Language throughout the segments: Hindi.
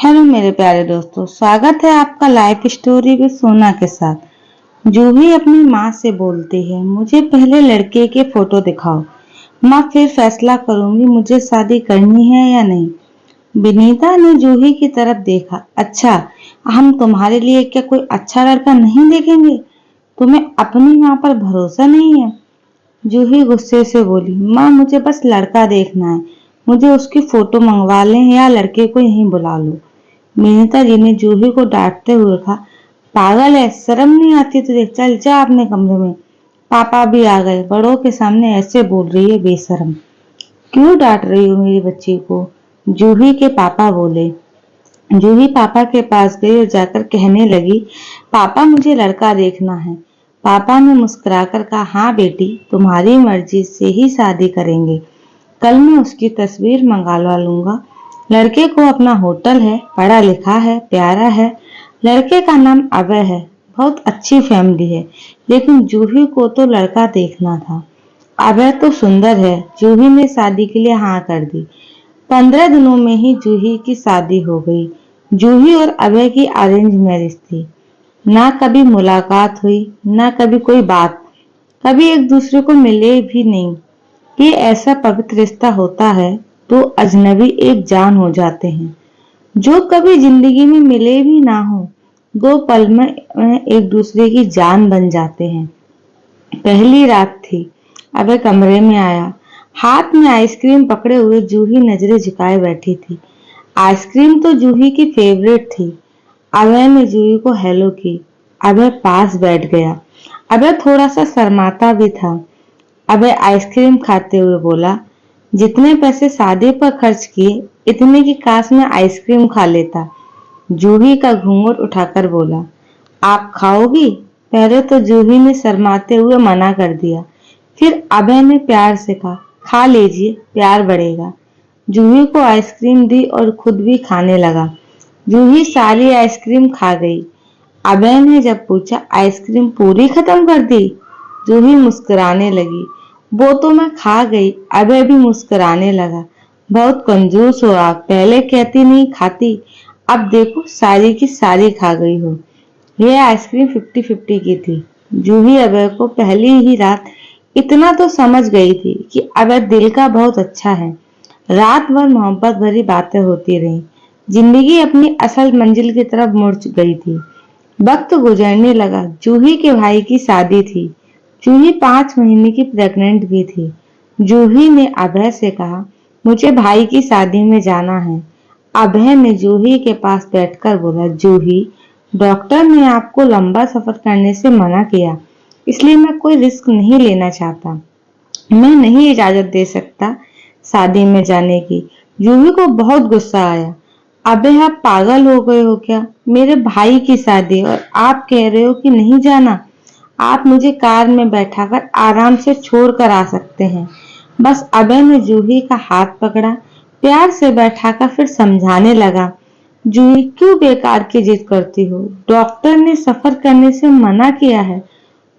हेलो मेरे प्यारे दोस्तों, स्वागत है आपका लाइफ स्टोरी विद सोना के साथ। जूही अपनी माँ से बोलती है, मुझे पहले लड़के के फोटो दिखाओ, माँ फिर फैसला करूंगी मुझे शादी करनी है या नहीं। विनीता ने जूही की तरफ देखा। अच्छा, हम तुम्हारे लिए क्या कोई अच्छा लड़का नहीं देखेंगे? तुम्हें अपनी माँ पर भरोसा नहीं है? जूही गुस्से से बोली, माँ मुझे बस लड़का देखना है, मुझे उसकी फोटो मंगवा लें या लड़के को यहीं बुला लो। विनीता जी ने जूही को डांटते हुए कहा, पागल है, शर्म नहीं आती तुझे? चल जा अपने कमरे में, पापा भी आ गए, बड़ों के सामने ऐसे बोल रही है बेशरम। क्यों डांट रही हो मेरी बच्ची को? जूही के पापा बोले। जूही पापा के पास गई और जाकर कहने लगी, पापा मुझे लड़का देखना है। पापा ने मुस्कुराकर कहा, हाँ बेटी, तुम्हारी मर्जी से ही शादी करेंगे, कल मैं उसकी तस्वीर मंगवा लूंगा। लड़के को अपना होटल है, पढ़ा लिखा है, प्यारा है। लड़के का नाम अभय है, बहुत अच्छी फैमिली है, लेकिन जूही को तो लड़का देखना था। अभय तो सुंदर है। जूही ने शादी के लिए हाँ कर दी। 15 दिनों में ही जूही की शादी हो गई। जूही और अभय की अरेंज मैरिज थी। ना कभी मुलाकात हुई, ना कभी कोई बात, कभी एक दूसरे को मिले भी नहीं। ये ऐसा पवित्र रिश्ता होता है, दो अजनबी एक जान हो जाते हैं, जो कभी जिंदगी में मिले भी ना हो, दो पल में एक दूसरे की जान बन जाते हैं। पहली रात थी। अबे कमरे में आया, हाथ में आइसक्रीम पकड़े हुए जूही नजरें झुकाए बैठी थी। आइसक्रीम तो जूही की फेवरेट थी। अभय ने जूही को हेलो की। अभय पास बैठ गया। अभय थोड़ा सा शर्माता भी था। अबे आइसक्रीम खाते हुए बोला, जितने पैसे शादी पर खर्च किए, इतने की काश में आइसक्रीम खा लेता। जूही का घूंघट उठाकर बोला, आप खाओगी? पहले तो जूही ने शर्माते हुए मना कर दिया, फिर अभय ने प्यार से कहा, खा लीजिए, प्यार बढ़ेगा। जूही को आइसक्रीम दी और खुद भी खाने लगा। जूही सारी आइसक्रीम खा गई। अभय ने जब पूछा, आइसक्रीम पूरी खत्म कर दी? जूही मुस्कुराने लगी, वो तो मैं खा गई। अभय भी मुस्कुराने लगा, बहुत कंजूस हो आप, पहले कहती नहीं खाती, अब देखो सारी की सारी खा गई हो। यह आइसक्रीम 50-50 की थी। जूही अभय को पहली ही रात इतना तो समझ गई थी कि अभय दिल का बहुत अच्छा है। रात भर मोहब्बत भरी बातें होती रही। जिंदगी अपनी असल मंजिल की तरफ मुड़ गई थी। वक्त गुजरने लगा। जूही के भाई की शादी थी। जूही 5 महीने की प्रेग्नेंट भी थी। जूही ने अभय से कहा, मुझे भाई की शादी में जाना है। अभय ने जूही के पास बैठकर बोला, जूही, डॉक्टर ने आपको लंबा सफर करने से मना किया, इसलिए मैं कोई रिस्क नहीं लेना चाहता। मैं नहीं इजाजत दे सकता शादी में जाने की। जूही को बहुत गुस्सा आया। अबे आप पागल हो गए हो क्या? मेरे भाई की शादी और आप कह रहे हो कि नहीं जाना? आप मुझे कार में बैठाकर आराम से छोड़ कर आ सकते हैं। बस अभय ने जूही का हाथ पकड़ा, प्यार से बैठाकर फिर समझाने लगा, जूही क्यों बेकार की जिद करती हो? डॉक्टर ने सफर करने से मना किया है,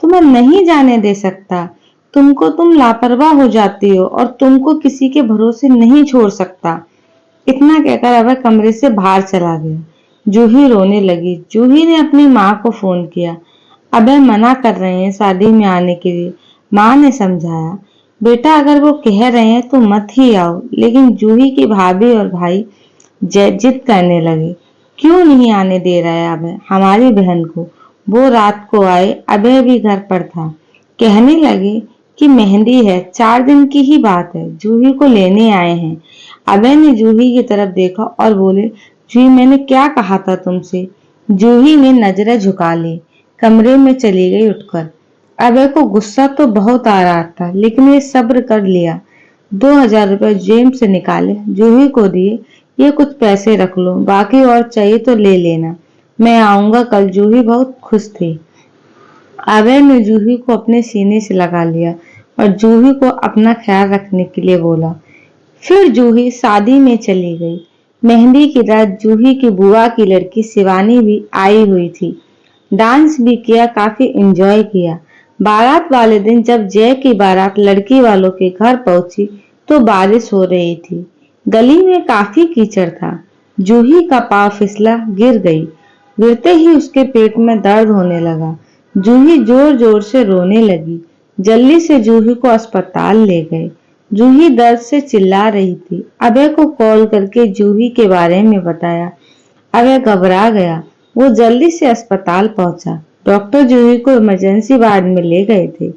तो मैं नहीं जाने दे सकता। तुम लापरवाह हो जाती हो और तुमको किसी के भरोसे नहीं छोड़ सकता। इतना कहकर अभय कमरे से बाहर चला गया। जूही रोने लगी। जूही ने अपनी माँ को फोन किया। अभय मना कर रहे हैं शादी में आने के लिए। माँ ने समझाया, बेटा अगर वो कह रहे हैं तो मत ही आओ। लेकिन जूही की भाभी और भाई जिद करने लगे, क्यों नहीं आने दे रहा है अभय हमारी बहन को? वो रात को आए, अभय भी घर पर था। कहने लगे कि मेहंदी है, 4 दिन की ही बात है, जूही को लेने आए हैं। अभय ने जूही की तरफ देखा और बोले, जूही मैंने क्या कहा था तुमसे? जूही ने नजरें झुका ली, कमरे में चली गई उठकर। अभय को गुस्सा तो बहुत आ रहा था, लेकिन ये सब्र कर लिया। 2000 रुपए जेब से निकाले, जूही को दिए, ये कुछ पैसे रख लो, बाकी और चाहिए तो ले लेना, मैं आऊंगा कल। जूही बहुत खुश थी। अभय ने जूही को अपने सीने से लगा लिया और जूही को अपना ख्याल रखने के लिए बोला। फिर जूही शादी में चली गई। मेहंदी की रात जूही की बुआ की लड़की शिवानी भी आई हुई थी। डांस भी किया, काफी एंजॉय किया। बारात वाले दिन जब जय की बारात लड़की वालों के घर पहुंची तो बारिश हो रही थी। गली में काफी कीचड़ था। जूही का पांव फिसला, गिर गई। गिरते ही उसके पेट में दर्द होने लगा। जूही जोर जोर से रोने लगी। जल्दी से जूही को अस्पताल ले गए। जूही दर्द से चिल्ला रही थी। अभय को कॉल करके जूही के बारे में बताया। अभय घबरा गया। वो जल्दी से अस्पताल पहुंचा। डॉक्टर जूही को इमरजेंसी वार्ड में ले गए थे।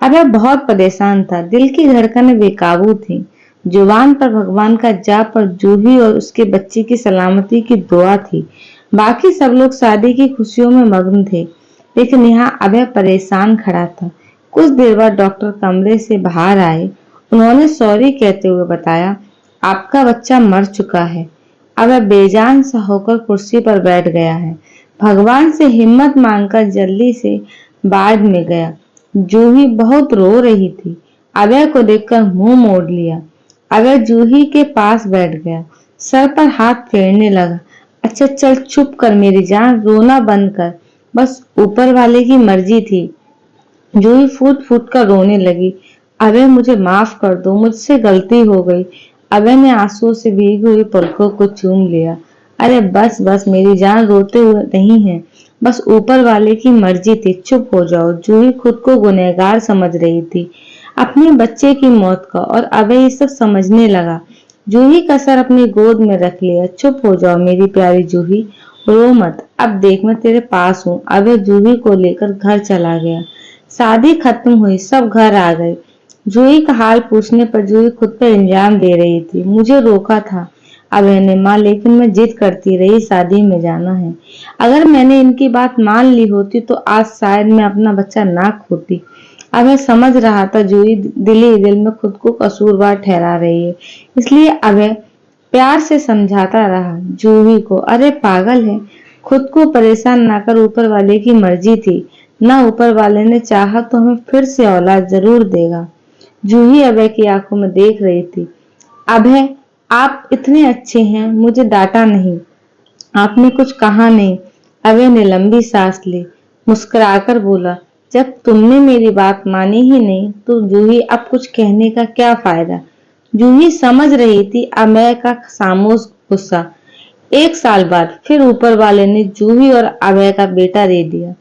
अभय बहुत परेशान था। दिल की धड़कनें बेकाबू थीं। जुबान पर भगवान का जाप और जूही और उसके बच्चे की सलामती की दुआ थी। बाकी सब लोग शादी की खुशियों में मग्न थे, लेकिन यहाँ अभय परेशान खड़ा था। कुछ देर बाद डॉक्टर कमरे से बाहर आए। उन्होंने सॉरी कहते हुए बताया, आपका बच्चा मर चुका है। अभय बेजान सा होकर कुर्सी पर बैठ गया है। भगवान से हिम्मत मांगकर जल्दी से वार्ड में गया। जूही बहुत रो रही थी। अभय को देखकर मुंह मोड़ लिया। अभय जूही के पास बैठ गया, सर पर हाथ फेरने लगा। अच्छा चल चुप कर मेरी जान, रोना बंद कर, बस ऊपर वाले की मर्जी थी। जूही फूट फूट कर रोने लगी। अभय मुझे माफ कर दो, मुझसे गलती हो गई। अभय ने आंसुओं से भीगी हुई पलकों को चूम लिया। अरे बस बस मेरी जान, रोते हुए नहीं है, बस ऊपर वाले की मर्जी थी, चुप हो जाओ। जूही खुद को गुनहगार समझ रही थी, अपने बच्चे की मौत का, और अभय ये सब समझने लगा। जूही का सर अपनी गोद में रख लिया। चुप हो जाओ मेरी प्यारी जूही, रो मत, अब देख मैं तेरे पास हूँ। अभय जूही को लेकर घर चला गया। शादी खत्म हुई, सब घर आ गए। जूही का हाल पूछने पर जूही खुद पर इल्जाम दे रही थी। मुझे रोका था अभय ने माँ, लेकिन मैं जिद करती रही, शादी में जाना है। अगर मैंने इनकी बात मान ली होती तो आज शायद मैं अपना बच्चा ना खोती। अभय समझ रहा था जूही दिल ही दिल में खुद को कसूरवार ठहरा रही है, इसलिए अभय प्यार से समझाता रहा जूही को, अरे पागल है, खुद को परेशान ना कर, ऊपर वाले की मर्जी थी ना, ऊपर वाले ने चाहा तो हमें फिर से औलाद जरूर देगा। जूही अभय की आंखों में देख रही थी। अभय, आप इतने अच्छे हैं, मुझे डांटा नहीं, आपने कुछ कहा नहीं। अभय ने लंबी सांस ली, मुस्कुराकर बोला, जब तुमने मेरी बात मानी ही नहीं तो जूही अब कुछ कहने का क्या फायदा। जूही समझ रही थी अभय का खामोश गुस्सा। एक साल बाद फिर ऊपर वाले ने जूही और अभय का बेटा दे दिया।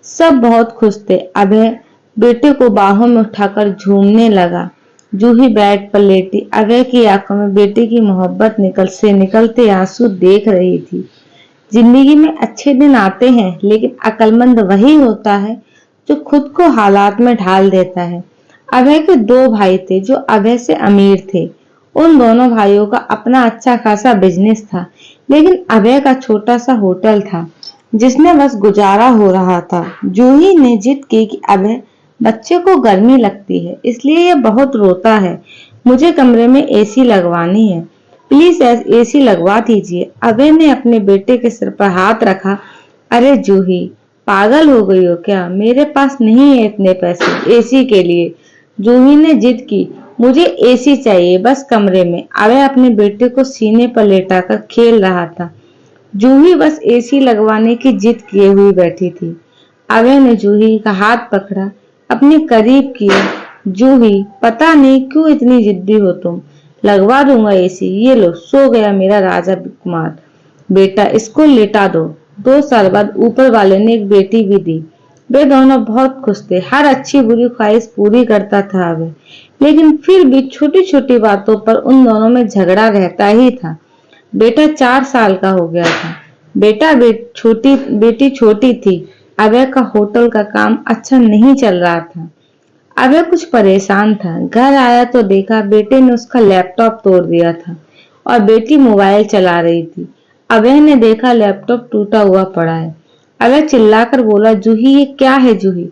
सब बहुत खुश थे। अभय बेटे को बाहों में उठाकर झूमने लगा। जूही बेड पर लेटी अभय की आंखों में बेटे की मोहब्बत निकलते आंसू देख रही थी। जिंदगी में अच्छे दिन आते हैं, लेकिन अक्लमंद वही होता है जो खुद को हालात में ढाल देता है। अभय के दो भाई थे जो अभय से अमीर थे। उन दोनों भाइयों का अपना अच्छा खासा बिजनेस था, लेकिन अभय का छोटा सा होटल था जिसमें बस गुजारा हो रहा था। जूही ने जिद की कि अभय, बच्चे को गर्मी लगती है इसलिए ये बहुत रोता है, मुझे कमरे में एसी लगवानी है, प्लीज एसी लगवा दीजिए। अभय ने अपने बेटे के सिर पर हाथ रखा। अरे जूही, पागल हो गई हो क्या, मेरे पास नहीं है इतने पैसे एसी के लिए। जूही ने जिद की, मुझे एसी चाहिए बस कमरे में। अभय अपने बेटे को सीने पर लेटाकर खेल रहा था। जूही बस एसी लगवाने की जिद किए हुई बैठी थी। अभय ने जूही का हाथ पकड़ा, अपने करीब किया। जूही, पता नहीं क्यों इतनी जिद्दी हो तुम, लगवा दूंगा एसी, ये लो, सो गया मेरा राजा कुमार। बेटा, इसको लेटा दो। 2 साल बाद ऊपर वाले ने एक बेटी भी दी। वे दोनों बहुत खुश थे। हर अच्छी बुरी ख्वाहिश पूरी करता था अभय, लेकिन फिर भी छोटी छोटी बातों पर उन दोनों में झगड़ा रहता ही था। बेटा 4 साल का हो गया था। बेटी छोटी थी। अभय का होटल का काम अच्छा नहीं चल रहा था। अभय कुछ परेशान था। घर आया तो देखा बेटे ने उसका लैपटॉप तोड़ दिया था और बेटी मोबाइल चला रही थी। अभय ने देखा लैपटॉप टूटा हुआ पड़ा है। अभय चिल्लाकर बोला, जूही ये क्या है जूही,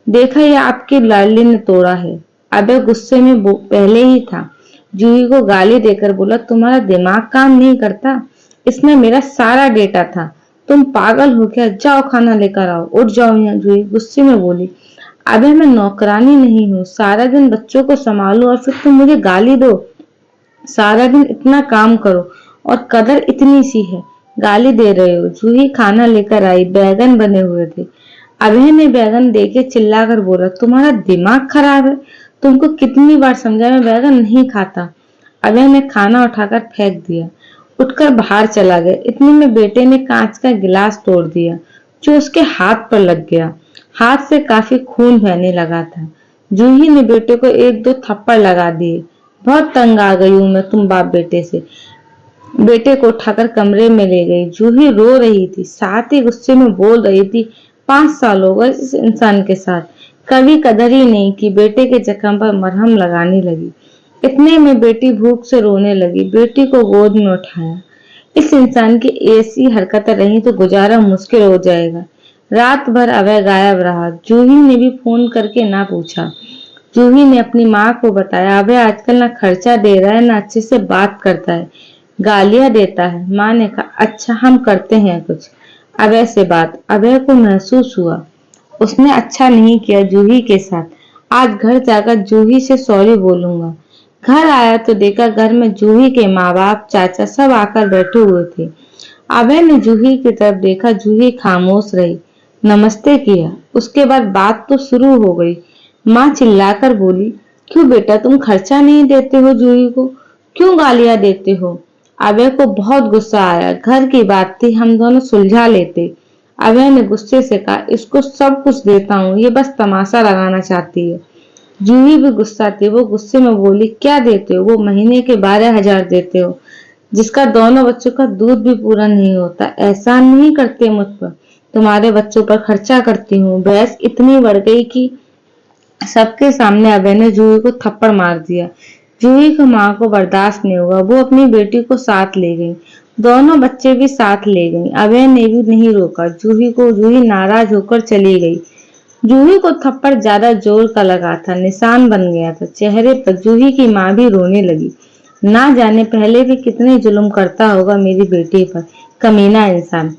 देखा ये आपकी लाडली ने तोड़ा है। अभय गुस्से में पहले ही था। जूही को गाली देकर बोला, तुम्हारा दिमाग काम नहीं करता, इसमें मेरा सारा डेटा था, तुम पागल हो क्या, जाओ खाना लेकर आओ, उठ जाओ यहाँ। जूही गुस्से में बोली, अबे मैं नौकरानी नहीं हूँ, सारा दिन बच्चों को संभालू और फिर तुम मुझे गाली दो। सारा दिन इतना काम करो और कदर इतनी सी है, गाली दे रहे हो। जूही खाना लेकर आई, बैगन बने हुए थे। अभय ने बैगन देके चिल्लाकर बोला, तुम्हारा दिमाग खराब है, तुमको कितनी बार समझाया मैं बैगन नहीं खाता। अभय ने खाना उठाकर फेंक दिया। उठकर बाहर चला गया। इतने में बेटे ने कांच का गिलास तोड़ दिया जो उसके हाथ पर लग गया। हाथ से काफी खून बहने लगा था। जूही ने बेटे को एक दो थप्पड़ लगा दिए। बहुत तंग आ गई हूं मैं तुम बाप बेटे से। बेटे को उठाकर कमरे में ले गई। जूही रो रही थी, साथ ही गुस्से में बोल रही थी, 5 साल हो गए इस इंसान के साथ, कभी कदर ही नहीं की। बेटे के जख्म पर मरहम लगाने लगी। इतने में बेटी भूख से रोने लगी। बेटी को गोद में उठाया। इस इंसान की ऐसी हरकतें रही तो गुजारा मुश्किल हो जाएगा। रात भर अभय गायब रहा। जूही ने भी फोन करके ना पूछा। जूही ने अपनी माँ को बताया, अभय आजकल ना खर्चा दे रहा है ना अच्छे से बात करता है, गालियां देता है। माँ ने कहा, अच्छा हम करते हैं कुछ अभय से बात। अभय को महसूस हुआ उसने अच्छा नहीं किया जूही के साथ। आज घर जाकर जूही से सॉरी बोलूंगा। घर आया तो देखा घर में जूही के माँ बाप चाचा सब आकर बैठे हुए थे। अभय ने जूही की तरफ देखा। जूही खामोश रही। नमस्ते किया। उसके बाद बात तो शुरू हो गई। माँ चिल्लाकर बोली, क्यों बेटा तुम खर्चा नहीं देते हो जूही को, क्यों गालियां देते हो। अभय को बहुत गुस्सा आया। घर की बात थी, हम दोनों सुलझा लेते। अभय ने गुस्से से कहा, इसको सब कुछ देता हूँ, ये बस तमाशा लगाना चाहती है। जूही भी गुस्सा थी। वो गुस्से में बोली, क्या देते हो। वो महीने के 12,000 देते हो, जिसका दोनों बच्चों का दूध भी पूरा नहीं होता। एहसान नहीं करते मुझ पर, तुम्हारे बच्चों पर खर्चा करती हूँ। बहस इतनी बढ़ गई कि सबके सामने अभय ने जूही को थप्पड़ मार दिया। जूही की माँ को बर्दाश्त नहीं हुआ। वो अपनी बेटी को साथ ले गई। दोनों बच्चे भी साथ ले गई। अभय ने भी नहीं रोका जूही को। जूही नाराज होकर चली गई। जूही को थप्पड़ ज्यादा जोर का लगा था, निशान बन गया था चेहरे पर। जूही की माँ भी रोने लगी। ना जाने पहले भी कितने जुल्म करता होगा मेरी बेटी पर, कमीना इंसान।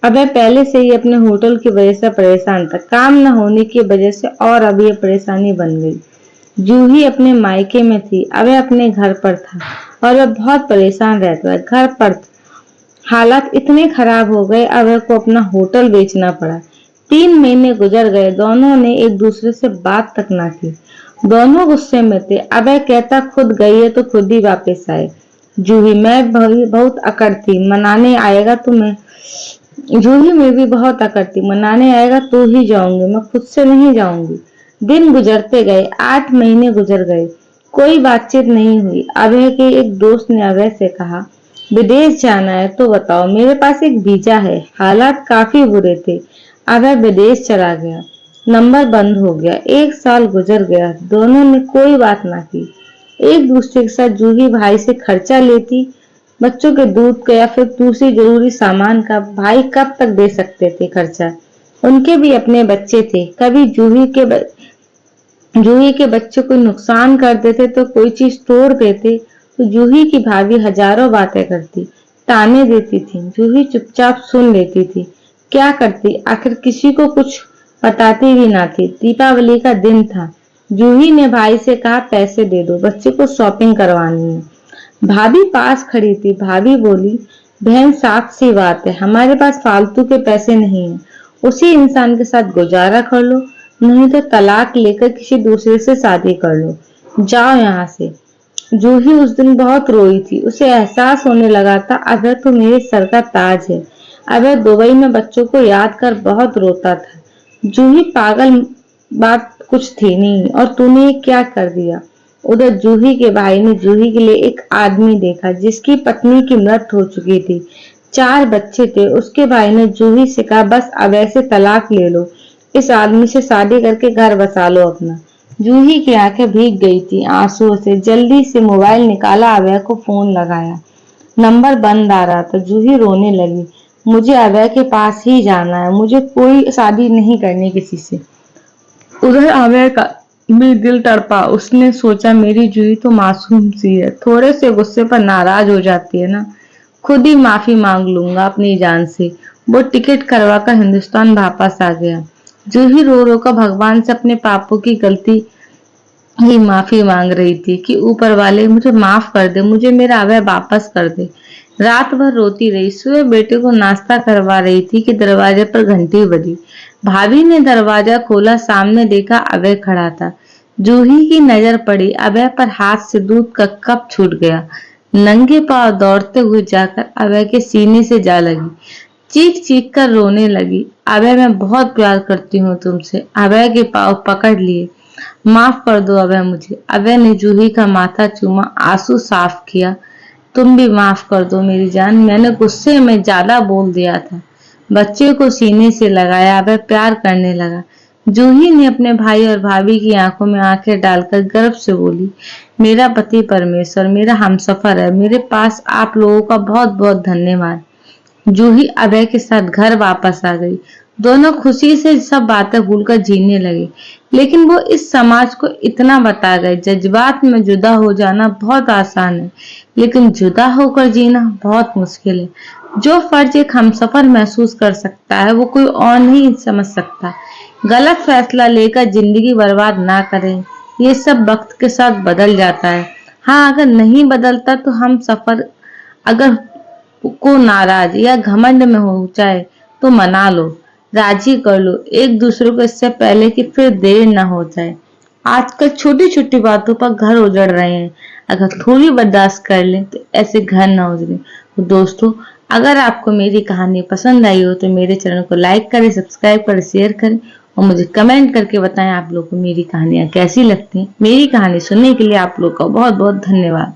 अबे पहले से ही अपने होटल की वजह से परेशान था, काम न होने की वजह से और अब ये परेशानी बन गई। जूही अपने मायके में थी, अबे अपने घर पर था और वह बहुत परेशान रहता था। घर पर हालात इतने खराब हो गए, अबे को अपना होटल बेचना पड़ा। 3 महीने गुजर गए, दोनों ने एक दूसरे से बात तक ना की। दोनों गुस्से में थे। अबे कहता, खुद गई है तो खुद ही वापस आए। जूही, मैं बहुत अकड़ थी, मनाने आएगा तो मैं जूही में भी बहुत अकड़ थी, मनाने आएगा तो ही जाऊंगी, मैं खुद से नहीं जाऊंगी। दिन गुजरते गए, 8 महीने गुजर गए, कोई बातचीत नहीं हुई। अभय के एक दोस्त ने अभय से कहा, विदेश जाना है तो बताओ, मेरे पास एक वीजा है। हालात काफी बुरे थे। अभय विदेश चला गया। नंबर बंद हो गया। 1 साल गुजर गया, दोनों ने कोई बात ना की। एक दूसरे के साथ जूही भाई से खर्चा लेती, बच्चों के दूध का या फिर दूसरी जरूरी सामान का। भाई कब तक दे सकते थे खर्चा, उनके भी अपने बच्चे थे। कभी जूही के बच्चे को नुकसान कर देते तो कोई चीज तोड़ देते तो जूही की भाभी हजारों बातें करती, ताने देती थी। जूही चुपचाप सुन लेती थी। क्या करती, आखिर किसी को कुछ बताती भी ना थी। दीपावली का दिन था। जूही ने भाई से कहा, पैसे दे दो, बच्चे को शॉपिंग करवानी है। भाभी पास खड़ी थी। भाभी बोली, बहन साफ सी बात है, हमारे पास फालतू के पैसे नहीं है। उसी इंसान के साथ गुजारा कर लो, नहीं तो तलाक लेकर किसी दूसरे से शादी कर लो, जाओ यहाँ से। जूही उस दिन बहुत रोई थी। उसे एहसास होने लगा था, अभय तो मेरे सर का ताज है। अभय दुबई में बच्चों को याद कर बहुत रोता था। जूही पागल, बात कुछ थी नहीं और तूने ये क्या कर दिया। उधर जूही के भाई ने जूही के लिए एक आदमी देखा जिसकी पत्नी की मृत्यु हो चुकी थी, 4 बच्चे थे। उसके भाई ने जूही से कहा, बस अभय से तलाक ले लो, इस आदमी से शादी करके घर बसा लो अपना। जूही की आंखें भीग गई थी आंसुओं से। जल्दी से मोबाइल निकाला, अभय को फोन लगाया। नंबर बंद आ रहा था। जूही रोने लगी, मुझे अभय के पास ही जाना है, मुझे कोई शादी नहीं करनी किसी से। उधर अभय का भी दिल तड़पा। उसने सोचा, मेरी जूही तो मासूम सी है, थोड़े से गुस्से पर नाराज हो जाती है ना, खुद ही माफी मांग लूंगा अपनी जान से। वो टिकट करवाकर हिंदुस्तान वापस आ गया। जूही रो रो कर भगवान से अपने पापों की गलती ही माफी मांग रही थी कि ऊपर वाले मुझे माफ कर दे, मुझे मेरा अभय वापस कर दे। रात भर रोती रही। सुबह बेटे को नाश्ता करवा रही थी कि दरवाजे पर घंटी बजी। भाभी ने दरवाजा खोला, सामने देखा अभय खड़ा था। जूही की नजर पड़ी अभय पर, हाथ से दूध का कप छूट गया। नंगे पांव दौड़ते हुए जाकर अभय के सीने से जा लगी, चीख चीख कर रोने लगी। अभय, मैं बहुत प्यार करती हूँ तुमसे। अभय के पांव पकड़ लिए। माफ कर दो अभय मुझे। अभय ने जूही का माथा चूमा, आंसू साफ किया। तुम भी माफ कर दो मेरी जान, मैंने गुस्से में ज्यादा बोल दिया था। बच्चे को सीने से लगाया, वह प्यार करने लगा। जूही ने अपने भाई और भाभी की आंखों में आंखें डालकर गर्व से बोली, मेरा पति परमेश्वर, मेरा हमसफर है, मेरे पास आप लोगों का बहुत बहुत धन्यवाद। जूही अभय के साथ घर वापस आ गई। दोनों खुशी से सब बातें भूलकर जीने लगे। लेकिन वो इस समाज को इतना बता गए, जज्बात में जुदा हो जाना बहुत आसान है, लेकिन जुदा होकर जीना बहुत मुश्किल है। जो फर्ज एक हमसफर महसूस कर सकता है, वो कोई और नहीं समझ सकता। गलत फैसला लेकर जिंदगी बर्बाद ना करें, ये सब वक्त के साथ बदल जाता है। हाँ, अगर नहीं बदलता तो हम सफर अगर को नाराज या घमंड में हो जाए तो मना लो, राजी कर लो एक दूसरे को, इससे पहले कि फिर देर ना हो जाए। आजकल छोटी छोटी बातों पर घर उजड़ रहे हैं, अगर थोड़ी बर्दाश्त कर लें तो ऐसे घर ना उजड़े। तो दोस्तों, अगर आपको मेरी कहानी पसंद आई हो तो मेरे चैनल को लाइक करें, सब्सक्राइब करें, शेयर करें और मुझे कमेंट करके बताएं आप लोगों को मेरी कहानियां कैसी लगती हैं। मेरी कहानी सुनने के लिए आप लोग का बहुत बहुत धन्यवाद।